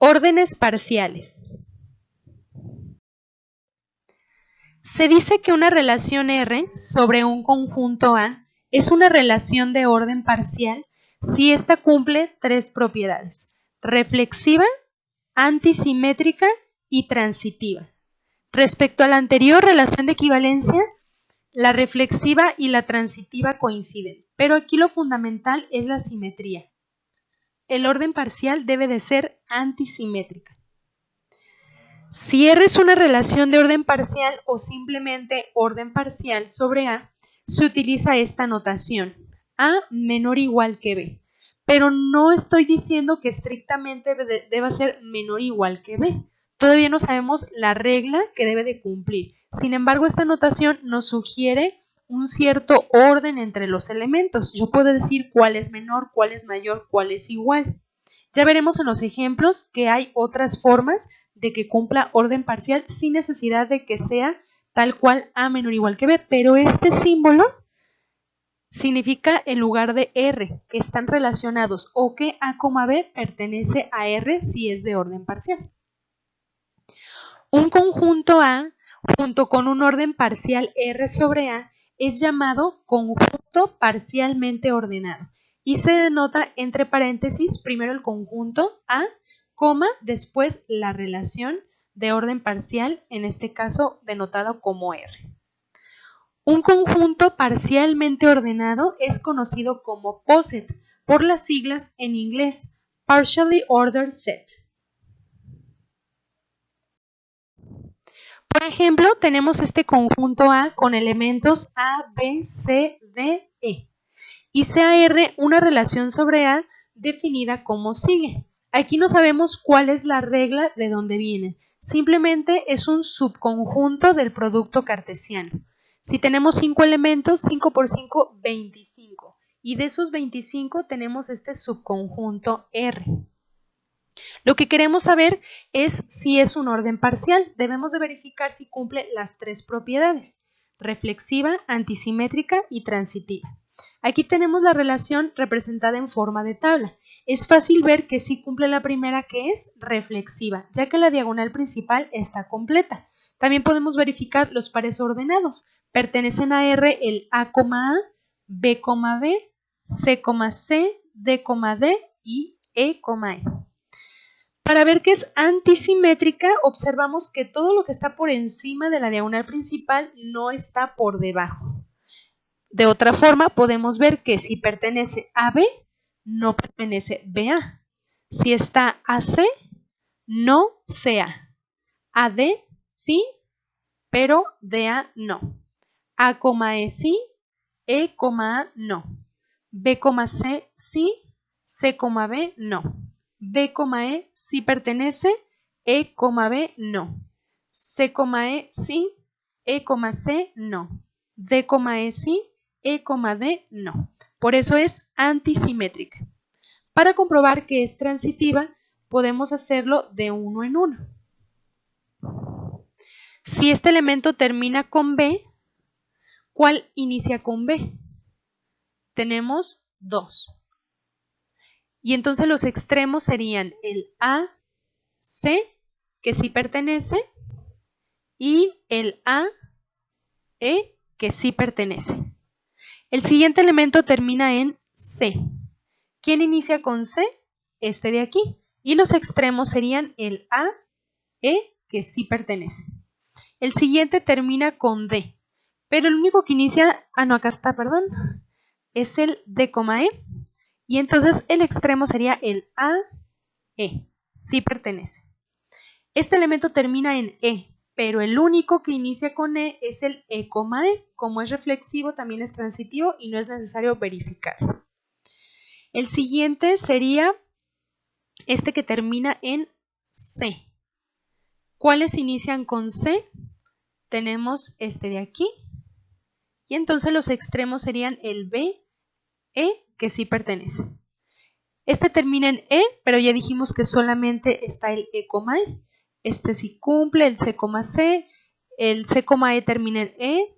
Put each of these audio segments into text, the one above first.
Órdenes parciales. Se dice que una relación R sobre un conjunto A es una relación de orden parcial si ésta cumple tres propiedades: reflexiva, antisimétrica y transitiva. Respecto a la anterior relación de equivalencia, la reflexiva y la transitiva coinciden, pero aquí lo fundamental es la simetría. El orden parcial debe de ser antisimétrica. Si R es una relación de orden parcial o simplemente orden parcial sobre A, se utiliza esta notación: A menor o igual que B. Pero no estoy diciendo que estrictamente deba ser menor o igual que B. Todavía no sabemos la regla que debe de cumplir. Sin embargo, esta notación nos sugiere un cierto orden entre los elementos. Yo puedo decir cuál es menor, cuál es mayor, cuál es igual. Ya veremos en los ejemplos que hay otras formas de que cumpla orden parcial sin necesidad de que sea tal cual A menor o igual que B, pero este símbolo significa en lugar de R, que están relacionados, o que A, B pertenece a R si es de orden parcial. Un conjunto A junto con un orden parcial R sobre A es llamado conjunto parcialmente ordenado y se denota entre paréntesis primero el conjunto A, después la relación de orden parcial, en este caso denotado como R. Un conjunto parcialmente ordenado es conocido como POSET por las siglas en inglés Partially Ordered Set. Por ejemplo, tenemos este conjunto A con elementos A, B, C, D, E y sea R una relación sobre A definida como sigue. Aquí no sabemos cuál es la regla de dónde viene, simplemente es un subconjunto del producto cartesiano. Si tenemos 5 elementos, 5 por 5, 25, y de esos 25 tenemos este subconjunto R. Lo que queremos saber es si es un orden parcial. Debemos de verificar si cumple las tres propiedades: reflexiva, antisimétrica y transitiva. Aquí tenemos la relación representada en forma de tabla. Es fácil ver que sí cumple la primera, que es reflexiva, ya que la diagonal principal está completa. También podemos verificar los pares ordenados. Pertenecen a R el A, B, B, C, C, D, D y E, E. Para ver que es antisimétrica, observamos que todo lo que está por encima de la diagonal principal no está por debajo. De otra forma, podemos ver que si pertenece a B, no pertenece BA. Si está AC, no CA. AD sí, pero DA no. A, E sí, E, A no. B, C sí, C, B no. B, E sí pertenece, E, B no. C, E sí, E, C no. D, E sí, E, D no. Por eso es antisimétrica. Para comprobar que es transitiva, podemos hacerlo de uno en uno. Si este elemento termina con B, ¿cuál inicia con B? Tenemos 2. Y entonces los extremos serían el AC, que sí pertenece, y el AE, que sí pertenece. El siguiente elemento termina en C. ¿Quién inicia con C? Este de aquí. Y los extremos serían el AE, que sí pertenece. El siguiente termina con D. Pero el único que inicia, acá está, perdón, es el D, E. Y entonces el extremo sería el AE, sí pertenece. Este elemento termina en E, pero el único que inicia con E es el E, como es reflexivo también es transitivo y no es necesario verificarlo. El siguiente sería este que termina en C. ¿Cuáles inician con C? Tenemos este de aquí y entonces los extremos serían el B, E, que sí pertenece. Este termina en E, pero ya dijimos que solamente está el E, E. Este sí cumple, el C, C. El C, E termina en E,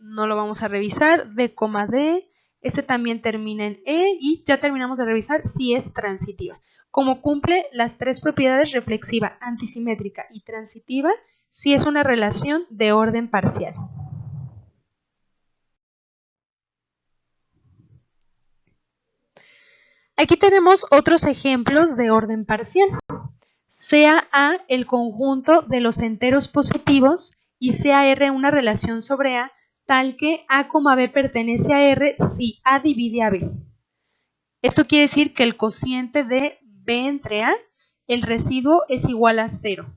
no lo vamos a revisar. D, D. Este también termina en E y ya terminamos de revisar si es transitiva. Como cumple las tres propiedades reflexiva, antisimétrica y transitiva, sí es una relación de orden parcial. Aquí tenemos otros ejemplos de orden parcial. Sea A el conjunto de los enteros positivos y sea R una relación sobre A tal que A, B pertenece a R si A divide a B. Esto quiere decir que el cociente de B entre A, el residuo es igual a 0.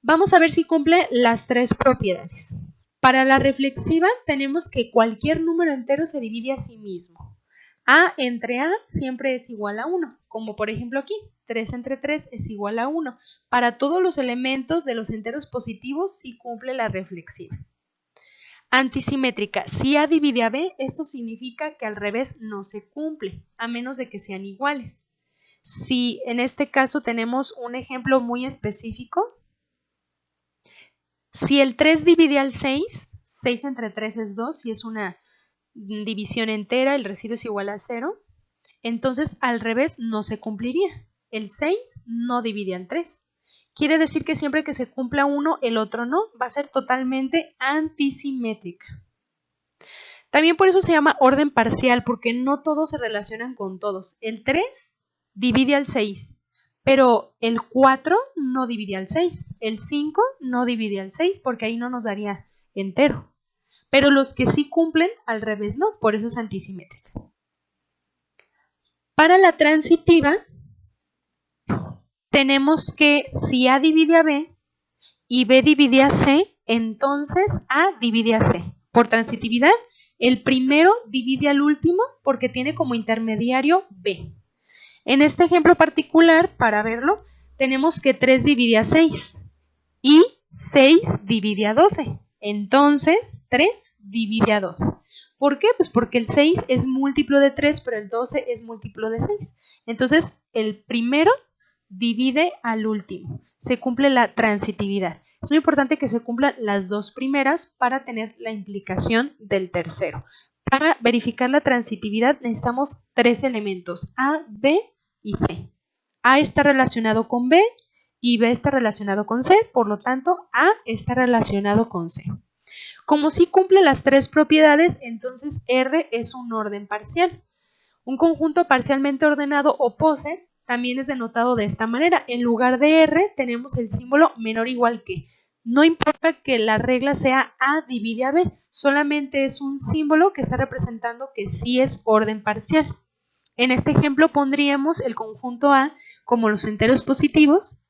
Vamos a ver si cumple las tres propiedades. Para la reflexiva tenemos que cualquier número entero se divide a sí mismo. A entre A siempre es igual a 1, como por ejemplo aquí, 3 entre 3 es igual a 1. Para todos los elementos de los enteros positivos sí cumple la reflexiva. Antisimétrica, si A divide a B, esto significa que al revés no se cumple, a menos de que sean iguales. Si en este caso tenemos un ejemplo muy específico, si el 3 divide al 6, 6 entre 3 es 2, si es una división entera, el residuo es igual a 0, entonces al revés no se cumpliría. El 6 no divide al 3. Quiere decir que siempre que se cumpla uno, el otro no, va a ser totalmente antisimétrica. También por eso se llama orden parcial, porque no todos se relacionan con todos. El 3 divide al 6, pero el 4 no divide al 6. El 5 no divide al 6, porque ahí no nos daría entero. Pero los que sí cumplen, al revés no, por eso es antisimétrica. Para la transitiva, tenemos que si A divide a B y B divide a C, entonces A divide a C. Por transitividad, el primero divide al último porque tiene como intermediario B. En este ejemplo particular, para verlo, tenemos que 3 divide a 6 y 6 divide a 12. Entonces, 3 divide a 12. ¿Por qué? Pues porque el 6 es múltiplo de 3, pero el 12 es múltiplo de 6. Entonces, el primero divide al último. Se cumple la transitividad. Es muy importante que se cumplan las dos primeras para tener la implicación del tercero. Para verificar la transitividad necesitamos tres elementos, A, B y C. A está relacionado con B y B está relacionado con C, por lo tanto A está relacionado con C. Como sí cumple las tres propiedades, entonces R es un orden parcial. Un conjunto parcialmente ordenado o poset también es denotado de esta manera. En lugar de R tenemos el símbolo menor o igual que. No importa que la regla sea A divide a B, solamente es un símbolo que está representando que sí es orden parcial. En este ejemplo pondríamos el conjunto A como los enteros positivos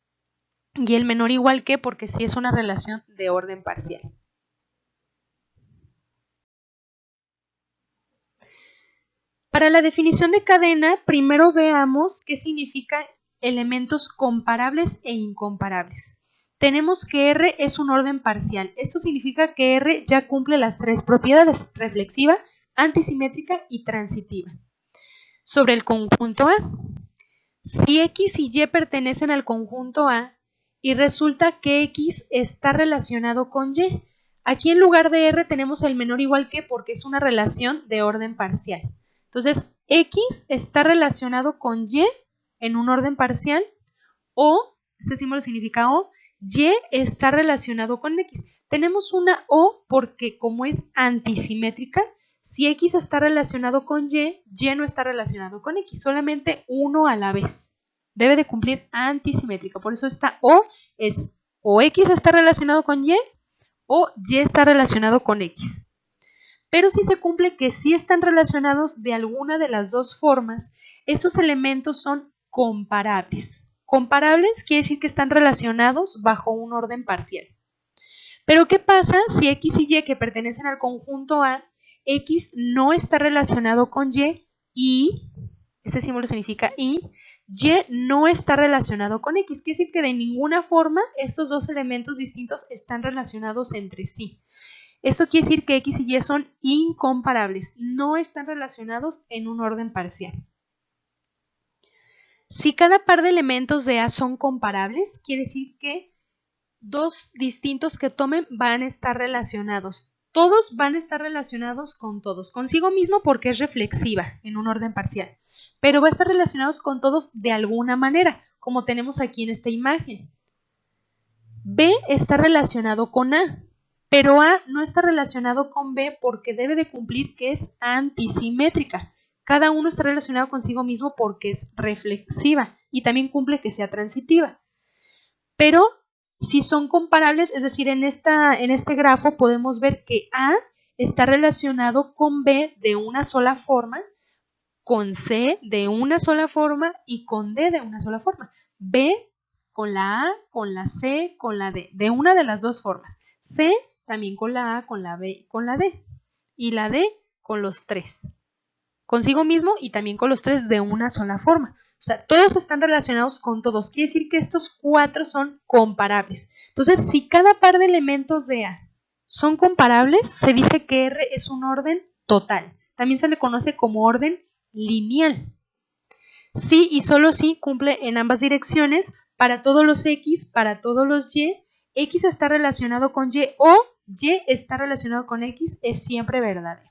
y el menor o igual que porque sí es una relación de orden parcial. Para la definición de cadena, primero veamos qué significa elementos comparables e incomparables. Tenemos que R es un orden parcial. Esto significa que R ya cumple las tres propiedades, reflexiva, antisimétrica y transitiva. Sobre el conjunto A. Si X y Y pertenecen al conjunto A y resulta que X está relacionado con Y, aquí en lugar de R tenemos el menor o igual que porque es una relación de orden parcial. Entonces, X está relacionado con Y en un orden parcial o, este símbolo significa O, Y está relacionado con X. Tenemos una O porque como es antisimétrica, si X está relacionado con Y, Y no está relacionado con X, solamente uno a la vez. Debe de cumplir antisimétrica, por eso esta O es o X está relacionado con Y o Y está relacionado con X. Pero si se cumple que sí están relacionados de alguna de las dos formas, estos elementos son comparables. Comparables quiere decir que están relacionados bajo un orden parcial. Pero ¿qué pasa si X y Y que pertenecen al conjunto A, X no está relacionado con Y, este símbolo significa Y no está relacionado con X? Quiere decir que de ninguna forma estos dos elementos distintos están relacionados entre sí. Esto quiere decir que X y Y son incomparables, no están relacionados en un orden parcial. Si cada par de elementos de A son comparables, quiere decir que dos distintos que tomen van a estar relacionados. Todos van a estar relacionados con todos, consigo mismo porque es reflexiva en un orden parcial. pero va a estar relacionados con todos de alguna manera, como tenemos aquí en esta imagen. B está relacionado con A, pero A no está relacionado con B porque debe de cumplir que es antisimétrica. Cada uno está relacionado consigo mismo porque es reflexiva y también cumple que sea transitiva. Pero si son comparables, es decir, en este grafo podemos ver que A está relacionado con B de una sola forma, con C de una sola forma y con D de una sola forma. B con la A, con la C, con la D, de una de las dos formas. C también con la A, con la B, con la D. Y la D con los tres. Consigo mismo y también con los tres de una sola forma. O sea, todos están relacionados con todos. Quiere decir que estos cuatro son comparables. Entonces, si cada par de elementos de A son comparables, se dice que R es un orden total. También se le conoce como orden lineal. Si y solo si cumple en ambas direcciones, para todos los X, para todos los Y, X está relacionado con Y o Y está relacionado con X, es siempre verdadero.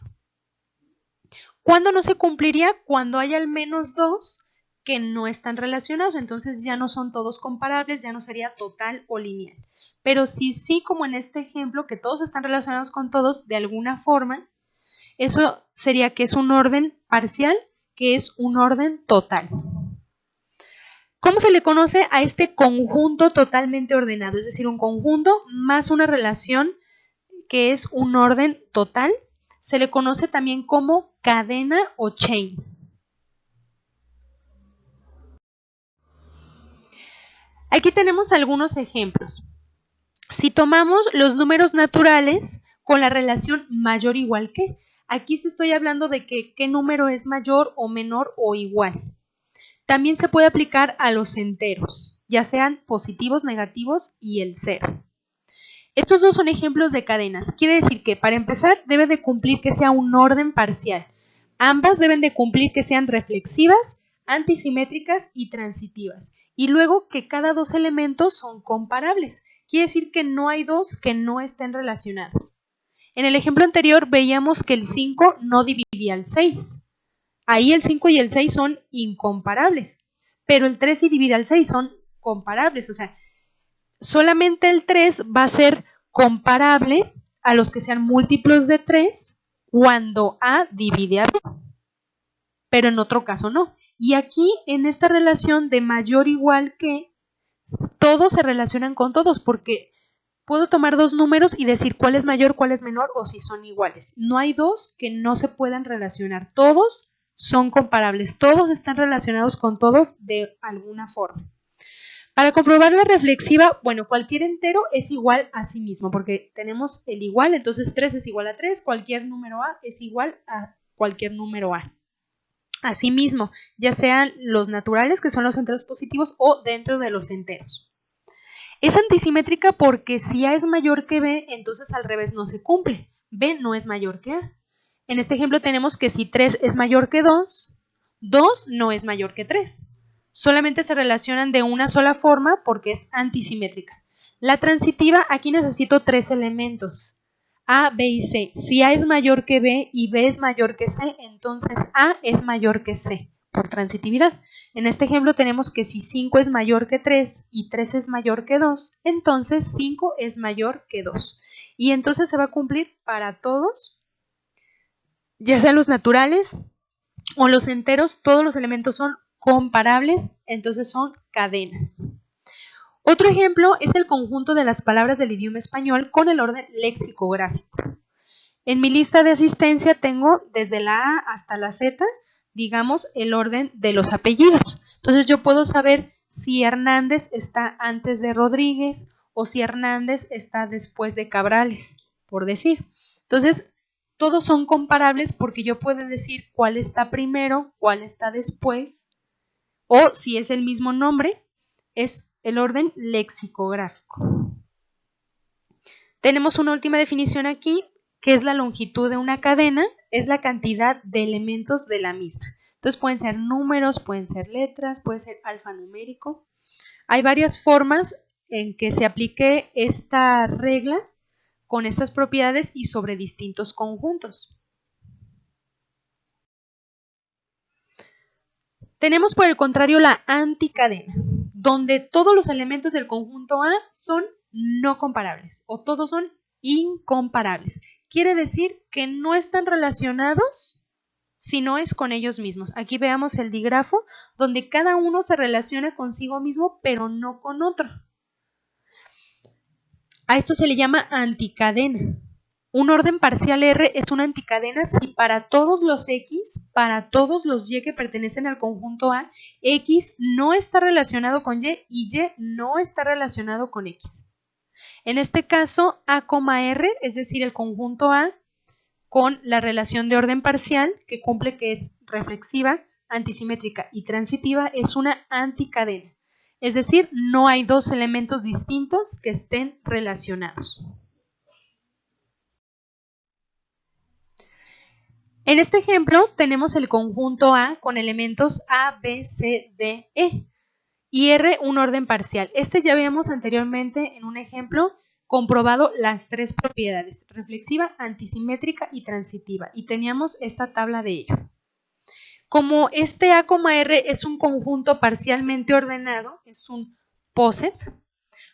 ¿Cuándo no se cumpliría? Cuando hay al menos dos que no están relacionados, entonces ya no son todos comparables, ya no sería total o lineal. Pero si sí, como en este ejemplo, que todos están relacionados con todos de alguna forma, eso sería que es un orden parcial, que es un orden total. ¿Cómo se le conoce a este conjunto totalmente ordenado? Es decir, un conjunto más una relación que es un orden total. Se le conoce también como cadena o chain. Aquí tenemos algunos ejemplos. Si tomamos los números naturales con la relación mayor igual que, aquí se estoy hablando de que qué número es mayor o menor o igual. También se puede aplicar a los enteros, ya sean positivos, negativos y el cero. Estos dos son ejemplos de cadenas. Quiere decir que para empezar debe de cumplir que sea un orden parcial. Ambas deben de cumplir que sean reflexivas, antisimétricas y transitivas. Y luego que cada dos elementos son comparables. Quiere decir que no hay dos que no estén relacionados. En el ejemplo anterior veíamos que el 5 no dividía el 6. Ahí el 5 y el 6 son incomparables. Pero el 3 sí divide al 6, son comparables. O sea, solamente el 3 va a ser comparable a los que sean múltiplos de 3 cuando A divide a B, pero en otro caso no. Y aquí en esta relación de mayor igual que, todos se relacionan con todos porque puedo tomar dos números y decir cuál es mayor, cuál es menor o si son iguales. No hay dos que no se puedan relacionar. Todos son comparables, todos están relacionados con todos de alguna forma. Para comprobar la reflexiva, bueno, cualquier entero es igual a sí mismo, porque tenemos el igual, entonces 3 es igual a 3, cualquier número A es igual a cualquier número A. Asimismo, ya sean los naturales, que son los enteros positivos, o dentro de los enteros. Es antisimétrica porque si A es mayor que B, entonces al revés no se cumple. B no es mayor que A. En este ejemplo tenemos que si 3 es mayor que 2, 2 no es mayor que 3. Solamente se relacionan de una sola forma porque es antisimétrica. La transitiva, aquí necesito tres elementos, A, B y C. Si A es mayor que B y B es mayor que C, entonces A es mayor que C, por transitividad. En este ejemplo tenemos que si 5 es mayor que 3 y 3 es mayor que 2, entonces 5 es mayor que 2. Y entonces se va a cumplir para todos, ya sean los naturales o los enteros, todos los elementos son comparables, entonces son cadenas. Otro ejemplo es el conjunto de las palabras del idioma español con el orden lexicográfico. En mi lista de asistencia tengo desde la A hasta la Z, digamos, el orden de los apellidos. Entonces yo puedo saber si Hernández está antes de Rodríguez o si Hernández está después de Cabrales, por decir. Entonces, todos son comparables porque yo puedo decir cuál está primero, cuál está después, o si es el mismo nombre, es el orden lexicográfico. Tenemos una última definición aquí, que es la longitud de una cadena, es la cantidad de elementos de la misma. Entonces pueden ser números, pueden ser letras, puede ser alfanumérico. Hay varias formas en que se aplique esta regla con estas propiedades y sobre distintos conjuntos. Tenemos por el contrario la anticadena, donde todos los elementos del conjunto A son no comparables o todos son incomparables. Quiere decir que no están relacionados si no es con ellos mismos. Aquí veamos el dígrafo, donde cada uno se relaciona consigo mismo, pero no con otro. A esto se le llama anticadena. Un orden parcial R es una anticadena si para todos los X, para todos los Y que pertenecen al conjunto A, X no está relacionado con Y y Y no está relacionado con X. En este caso, A, R, es decir, el conjunto A con la relación de orden parcial que cumple, que es reflexiva, antisimétrica y transitiva, es una anticadena. Es decir, no hay dos elementos distintos que estén relacionados. En este ejemplo tenemos el conjunto A con elementos A, B, C, D, E y R un orden parcial. Este ya habíamos anteriormente en un ejemplo comprobado las tres propiedades, reflexiva, antisimétrica y transitiva, y teníamos esta tabla de ello. Como este A, R es un conjunto parcialmente ordenado, es un poset,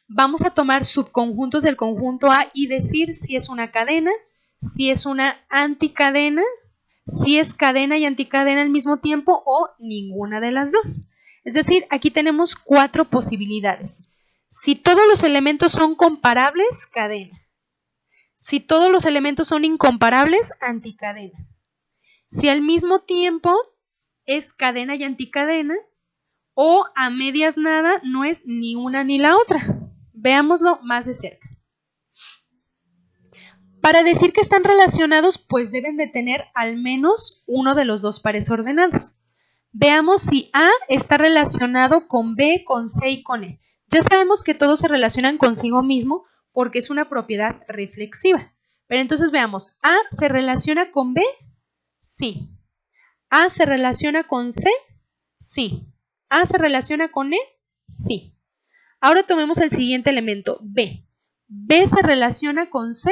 vamos a tomar subconjuntos del conjunto A y decir si es una cadena, si es una anticadena, si es cadena y anticadena al mismo tiempo o ninguna de las dos. Es decir, aquí tenemos cuatro posibilidades. Si todos los elementos son comparables, cadena. Si todos los elementos son incomparables, anticadena. Si al mismo tiempo es cadena y anticadena, o a medias nada, no es ni una ni la otra. Veámoslo más de cerca. Para decir que están relacionados, pues deben de tener al menos uno de los dos pares ordenados. Veamos si A está relacionado con B, con C y con E. Ya sabemos que todos se relacionan consigo mismo porque es una propiedad reflexiva. Pero entonces veamos, ¿A se relaciona con B? Sí. ¿A se relaciona con C? Sí. ¿A se relaciona con E? Sí. Ahora tomemos el siguiente elemento, B. ¿B se relaciona con C?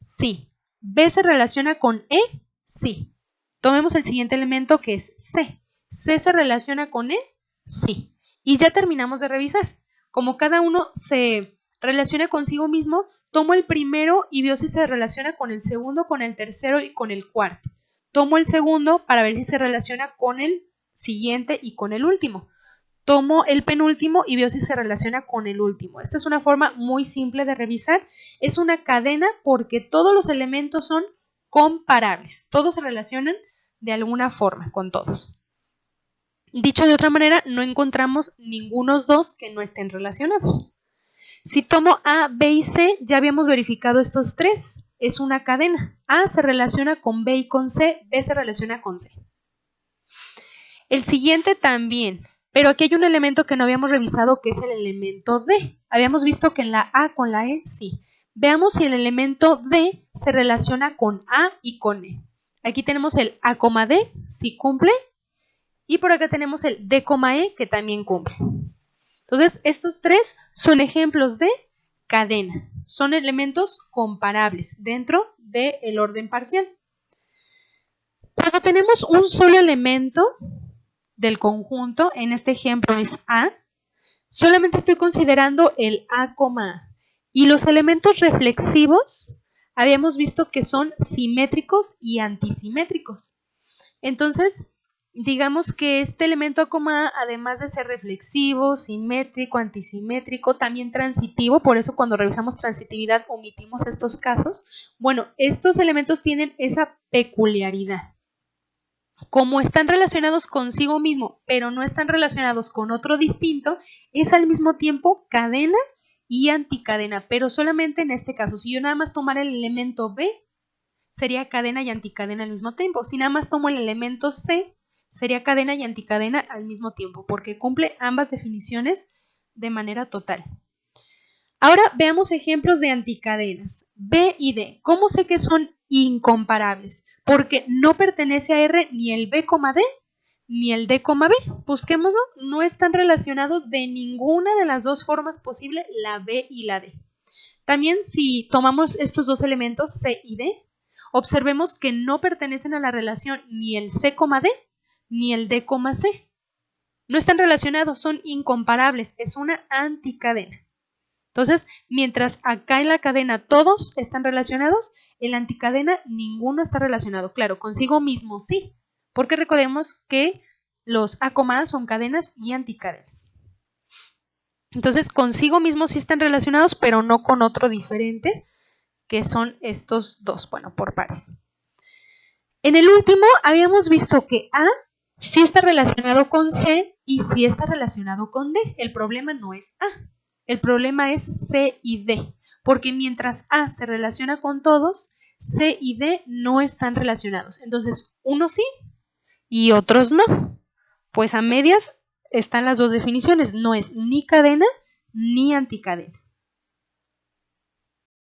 Sí. ¿B se relaciona con E? Sí. Tomemos el siguiente elemento que es C. ¿C se relaciona con E? Sí. Y ya terminamos de revisar. Como cada uno se relaciona consigo mismo, tomo el primero y veo si se relaciona con el segundo, con el tercero y con el cuarto. Tomo el segundo para ver si se relaciona con el siguiente y con el último. Tomo el penúltimo y veo si se relaciona con el último. Esta es una forma muy simple de revisar. Es una cadena porque todos los elementos son comparables. Todos se relacionan de alguna forma con todos. Dicho de otra manera, no encontramos ningunos dos que no estén relacionados. Si tomo A, B y C, ya habíamos verificado estos tres. Es una cadena. A se relaciona con B y con C, B se relaciona con C. El siguiente también. Pero aquí hay un elemento que no habíamos revisado, que es el elemento D. Habíamos visto que en la A con la E, sí. Veamos si el elemento D se relaciona con A y con E. Aquí tenemos el A, D, sí cumple. Y por acá tenemos el D, E, que también cumple. Entonces, estos tres son ejemplos de cadena. Son elementos comparables dentro del orden parcial. Cuando tenemos un solo elemento del conjunto, en este ejemplo es A, solamente estoy considerando el A, y los elementos reflexivos habíamos visto que son simétricos y antisimétricos. Entonces, digamos que este elemento A, además de ser reflexivo, simétrico, antisimétrico, también transitivo, por eso cuando revisamos transitividad omitimos estos casos. Bueno, estos elementos tienen esa peculiaridad. Como están relacionados consigo mismo, pero no están relacionados con otro distinto, es al mismo tiempo cadena y anticadena, pero solamente en este caso. Si yo nada más tomara el elemento B, sería cadena y anticadena al mismo tiempo. Si nada más tomo el elemento C, sería cadena y anticadena al mismo tiempo, porque cumple ambas definiciones de manera total. Ahora veamos ejemplos de anticadenas. B y D. ¿Cómo sé que son incomparables? Porque no pertenece a R ni el B, D ni el D, B. Busquémoslo. No están relacionados de ninguna de las dos formas posibles, la B y la D. También si tomamos estos dos elementos, C y D, observemos que no pertenecen a la relación ni el C, D ni el D, C. No están relacionados, son incomparables, es una anticadena. Entonces, mientras acá en la cadena todos están relacionados, en la anticadena ninguno está relacionado. Claro, consigo mismo sí, porque recordemos que los A, son cadenas y anticadenas. Entonces, consigo mismo sí están relacionados, pero no con otro diferente, que son estos dos, bueno, por pares. En el último habíamos visto que A sí está relacionado con C y sí está relacionado con D. El problema no es A, el problema es C y D, porque mientras A se relaciona con todos, C y D no están relacionados. Entonces, unos sí y otros no. Pues a medias están las dos definiciones, no es ni cadena ni anticadena.